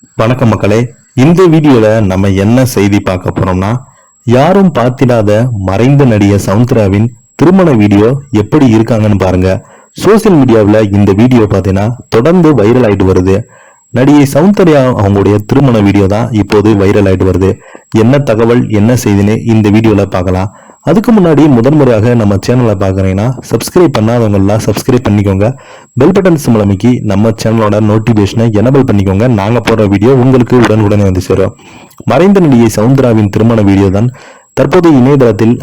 வணக்கம் மக்களே. இந்த வீடியோல நம்ம என்ன செய்தி பார்க்க போறோம்னா, யாரும் பார்த்திடாத மறைந்த நடிகை சௌந்தர்யாவின் திருமண வீடியோ எப்படி இருக்காங்கன்னு பாருங்க. சோசியல் மீடியாவில் இந்த வீடியோ பார்த்தீங்கன்னா தொடர்ந்து வைரல் ஆயிட்டு வருது. நடிகை சௌந்தர்யா அவங்களுடைய திருமண வீடியோ தான் இப்போது வைரல் ஆயிட்டு வருது. என்ன தகவல் என்ன செய்தின்னு இந்த வீடியோல பார்க்கலாம். அதுக்கு முன்னாடி முதன்முறையாக நம்ம சேனலை பார்க்குறீங்கன்னா சப்ஸ்கிரைப் பண்ணாதவங்க எல்லாம் சப்ஸ்கிரைப் பண்ணிக்கோங்க. பெல் பட்டன் சிம்பல் அமைக்கி நம்ம சேனலோட நோட்டிபிகேஷனை எனபிள் பண்ணிக்கோங்க. நாங்கள் போடுற வீடியோ உங்களுக்கு உடனுக்குடனே வந்து சேரும். மறைந்த நடிகை சௌந்தர்யாவின் திருமண வீடியோ தான் தற்போது இணையதளத்தில்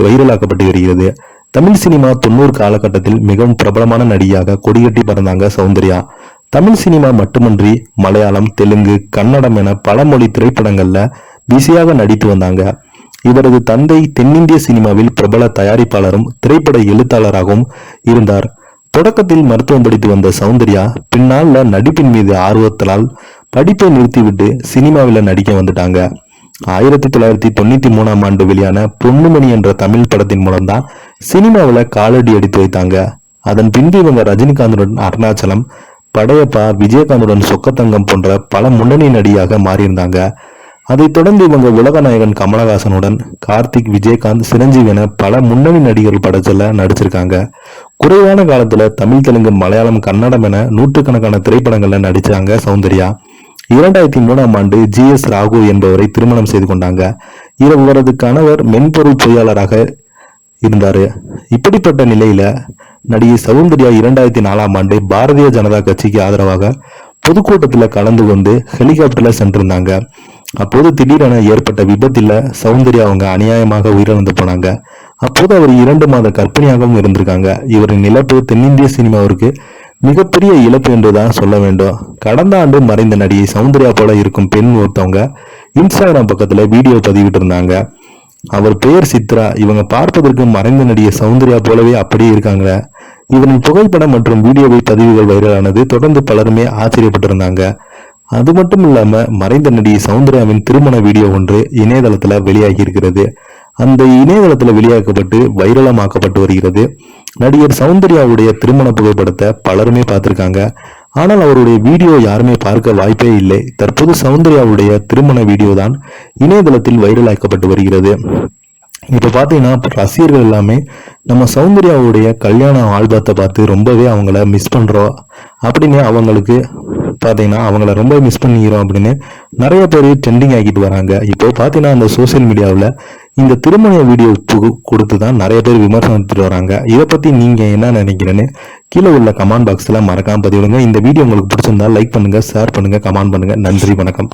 வைரலாக்கப்பட்டு வருகிறது. தமிழ் சினிமா 90 காலகட்டத்தில் மிகவும் பிரபலமான நடிகையாக கொடிகட்டி பறந்தாங்க சௌந்தர்யா. தமிழ் சினிமா மட்டுமன்றி மலையாளம், தெலுங்கு, கன்னடம் என பல மொழி திரைப்படங்கள்ல பிஸியாக நடித்து வந்தாங்க. இவரது தந்தை தென்னிந்திய சினிமாவில் பிரபல தயாரிப்பாளரும் திரைப்பட எழுத்தாளராகவும் இருந்தார். தொடக்கத்தில் மருத்துவம் படித்து வந்த சௌந்தர்யா பின்னால் நடிப்பின் மீது ஆர்வத்தால் படிப்பை நிறுத்திவிட்டு சினிமாவில் நடிக்க வந்துட்டாங்க. 1993ஆம் ஆண்டு வெளியான பொன்னுமணி என்ற தமிழ் படத்தின் மூலம்தான் சினிமாவில் காலடி எடுத்து வைத்தாங்க. அதன் பின்பு இவங்க ரஜினிகாந்துடன் அருணாச்சலம், படையப்பா, விஜயகாந்துடன் சொக்கத்தங்கம் போன்ற பல முன்னணி நடிகையாக மாறியிருந்தாங்க. அதைத் தொடர்ந்து இவங்க உலக நாயகன் கமலஹாசனுடன் கார்த்திக், விஜயகாந்த், சிரஞ்சீவி என பல முன்னணி நடிகர்கள் படத்துல நடிச்சிருக்காங்க. குறைவான காலத்துல தமிழ், தெலுங்கு, மலையாளம், கன்னடம் என நூற்றுக்கணக்கான திரைப்படங்கள்ல நடிச்சாங்க சௌந்தர்யா. 2003ஆம் ஆண்டு GS ராகு என்பவரை திருமணம் செய்து கொண்டாங்க. இவரது கணவர் மென்பொருள் பொறியாளராக இருந்தாரு. இப்படிப்பட்ட நிலையில நடிகை சௌந்தர்யா 2004ஆம் ஆண்டு பாரதிய ஜனதா கட்சிக்கு ஆதரவாக பொதுக்கூட்டத்தில் கலந்து கொண்டு ஹெலிகாப்டர்ல சென்றிருந்தாங்க. அப்போது திடீரென ஏற்பட்ட விபத்தில் சௌந்தர்யா அவங்க அநியாயமாக உயிரிழந்து போனாங்க. அப்போது அவர் 2 மாத கர்ப்பிணியாகவும் இருந்திருக்காங்க. இவரின் இழப்பு தென்னிந்திய சினிமாவிற்கு மிகப்பெரிய இழப்பு என்றுதான் சொல்ல வேண்டும். கடந்த ஆண்டு மறைந்த நடிகை சௌந்தர்யா போல இருக்கும் பெண் ஒருத்தவங்க இன்ஸ்டாகிராம் பக்கத்துல வீடியோ பதிவிட்டு இருந்தாங்க. அவர் பெயர் சித்ரா. இவங்க பார்ப்பதற்கு மறைந்த நடிகை சௌந்தர்யா போலவே அப்படியே இருக்காங்க. இவரின் புகைப்படம் மற்றும் வீடியோவை பதிவுகள் வைரலானது. தொடர்ந்து பலருமே ஆச்சரியப்பட்டிருந்தாங்க. அது மட்டும் இல்லாம மறைந்த நடிகை சௌந்தர்யாவின் திருமண வீடியோ ஒன்று இணையதளத்துல வெளியாகி இருக்கிறது. அந்த இணையதளத்துல வெளியாக்கப்பட்டு வைரலமாக்கப்பட்டு வருகிறது. நடிகர் சௌந்தர்யாவுடைய திருமண புகைப்படத்தை பலருமே பார்த்திருக்காங்க. ஆனால் அவருடைய வீடியோ யாருமே பார்க்க வாய்ப்பே இல்லை. தற்போது சௌந்தர்யாவுடைய திருமண வீடியோ தான் இணையதளத்தில் வைரலாக்கப்பட்டு வருகிறது. இப்ப பாத்தீங்கன்னா ரசிகர்கள் எல்லாமே நம்ம சௌந்தர்யாவுடைய கல்யாண ஆல்பத்தை பார்த்து ரொம்பவே அவங்கள மிஸ் பண்றோம் அப்படின்னு அவங்களுக்கு பாத்தீங்கன்னா அவங்கள ரொம்ப மிஸ் பண்ணிக்கிறோம் அப்படின்னு நிறைய பேர் ட்ரெண்டிங் ஆகிட்டு வராங்க. இப்போ பாத்தீங்கன்னா அந்த சோசியல் மீடியாவில் இந்த திருமண வீடியோ கொடுத்து தான் நிறைய பேர் விமர்சனம் வராங்க. இதை பத்தி நீங்க என்ன நினைக்கிறேன்னு கீழே உள்ள கமெண்ட் பாக்ஸ்ல மறக்காம பதிவிடுங்க. இந்த வீடியோ உங்களுக்கு பிடிச்சிருந்தா லைக் பண்ணுங்க, ஷேர் பண்ணுங்க, கமெண்ட் பண்ணுங்க. நன்றி, வணக்கம்.